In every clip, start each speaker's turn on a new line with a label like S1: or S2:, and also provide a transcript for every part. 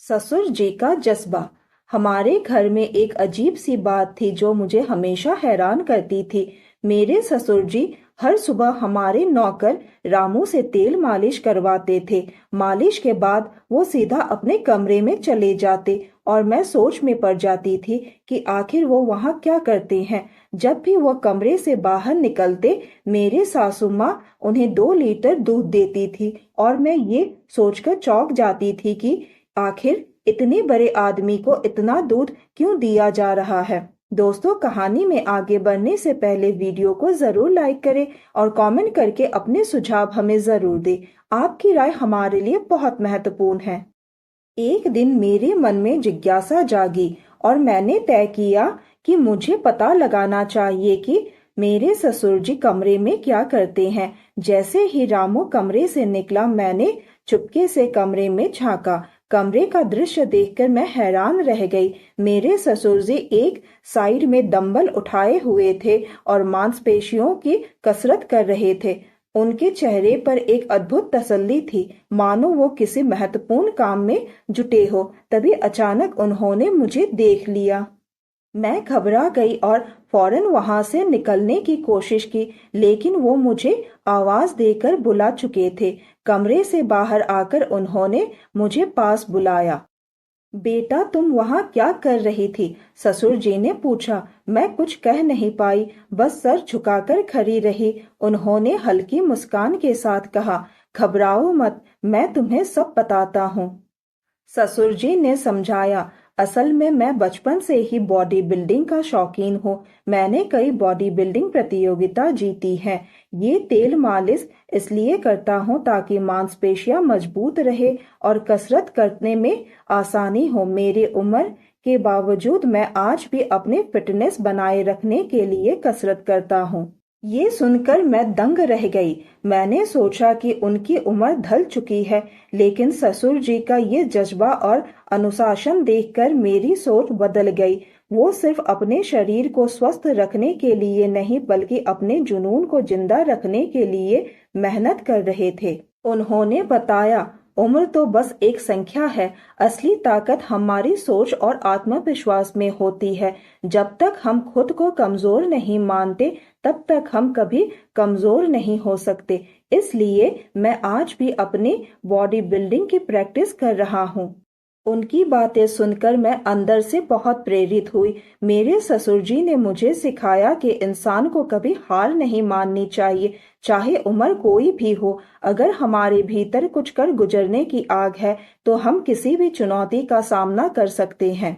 S1: ससुर जी का जज्बा। हमारे घर में एक अजीब सी बात थी जो मुझे हमेशा हैरान करती थी। मेरे ससुर जी हर सुबह हमारे नौकर रामू से तेल मालिश करवाते थे। मालिश के बाद वो सीधा अपने कमरे में चले जाते और मैं सोच में पड़ जाती थी कि आखिर वो वहाँ क्या करते हैं। जब भी वो कमरे से बाहर निकलते मेरे सासू माँ उन्हें 2 लीटर दूध देती थी और मैं ये सोचकर चौंक जाती थी कि आखिर इतने बड़े आदमी को इतना दूध क्यों दिया जा रहा है। दोस्तों, कहानी में आगे बढ़ने से पहले वीडियो को जरूर लाइक करें और कमेंट करके अपने सुझाव हमें जरूर दें। आपकी राय हमारे लिए बहुत महत्वपूर्ण है। एक दिन मेरे मन में जिज्ञासा जागी और मैंने तय किया कि मुझे पता लगाना चाहिए कि मेरे ससुर जी कमरे में क्या करते हैं। जैसे ही रामू कमरे से निकला मैंने चुपके से कमरे में झांका। कमरे का दृश्य देखकर मैं हैरान रह गई। मेरे ससुर जी एक साइड में डंबल उठाए हुए थे और मांसपेशियों की कसरत कर रहे थे। उनके चेहरे पर एक अद्भुत तसल्ली थी, मानो वो किसी महत्वपूर्ण काम में जुटे हो। तभी अचानक उन्होंने मुझे देख लिया। मैं घबरा गई और फौरन वहां से निकलने की कोशिश की, लेकिन वो मुझे आवाज देकर बुला चुके थे। कमरे से बाहर आकर उन्होंने मुझे पास बुलाया। बेटा, तुम वहां क्या कर रही थी? ससुर जी ने पूछा। मैं कुछ कह नहीं पाई, बस सर झुकाकर खड़ी रही। उन्होंने हल्की मुस्कान के साथ कहा, घबराओ मत, मैं तुम्हें सब बताता हूँ। ससुर जी ने समझाया, असल में मैं बचपन से ही बॉडी बिल्डिंग का शौकीन हूँ। मैंने कई बॉडी बिल्डिंग प्रतियोगिता जीती हैं। ये तेल मालिश इसलिए करता हूँ ताकि मांसपेशियां मजबूत रहे और कसरत करने में आसानी हो। मेरी उम्र के बावजूद मैं आज भी अपने फिटनेस बनाए रखने के लिए कसरत करता हूँ। ये सुनकर मैं दंग रह गई। मैंने सोचा कि उनकी उम्र ढल चुकी है, लेकिन ससुर जी का ये जज्बा और अनुशासन देखकर मेरी सोच बदल गई। वो सिर्फ अपने शरीर को स्वस्थ रखने के लिए नहीं, बल्कि अपने जुनून को जिंदा रखने के लिए मेहनत कर रहे थे। उन्होंने बताया, उम्र तो बस एक संख्या है, असली ताकत हमारी सोच और आत्मविश्वास में होती है। जब तक हम खुद को कमजोर नहीं मानते, तब तक हम कभी कमजोर नहीं हो सकते। इसलिए मैं आज भी अपनी बॉडी बिल्डिंग की प्रैक्टिस कर रहा हूँ। उनकी बातें सुनकर मैं अंदर से बहुत प्रेरित हुई। मेरे ससुर जी ने मुझे सिखाया कि इंसान को कभी हार नहीं माननी चाहिए, चाहे उम्र कोई भी हो। अगर हमारे भीतर कुछ कर गुजरने की आग है, तो हम किसी भी चुनौती का सामना कर सकते हैं।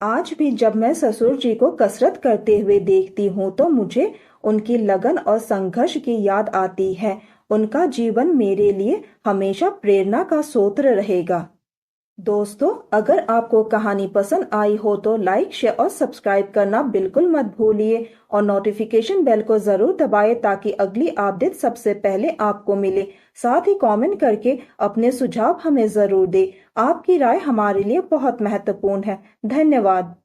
S1: आज भी जब मैं ससुर जी को कसरत करते हुए देखती हूँ तो मुझे उनकी लगन और संघर्ष की याद आती है। उनका जीवन मेरे लिए हमेशा प्रेरणा का स्रोत रहेगा। दोस्तों, अगर आपको कहानी पसंद आई हो तो लाइक, शेयर और सब्सक्राइब करना बिल्कुल मत भूलिए और नोटिफिकेशन बेल को जरूर दबाएं ताकि अगली अपडेट सबसे पहले आपको मिले। साथ ही कमेंट करके अपने सुझाव हमें जरूर दें। आपकी राय हमारे लिए बहुत महत्वपूर्ण है। धन्यवाद।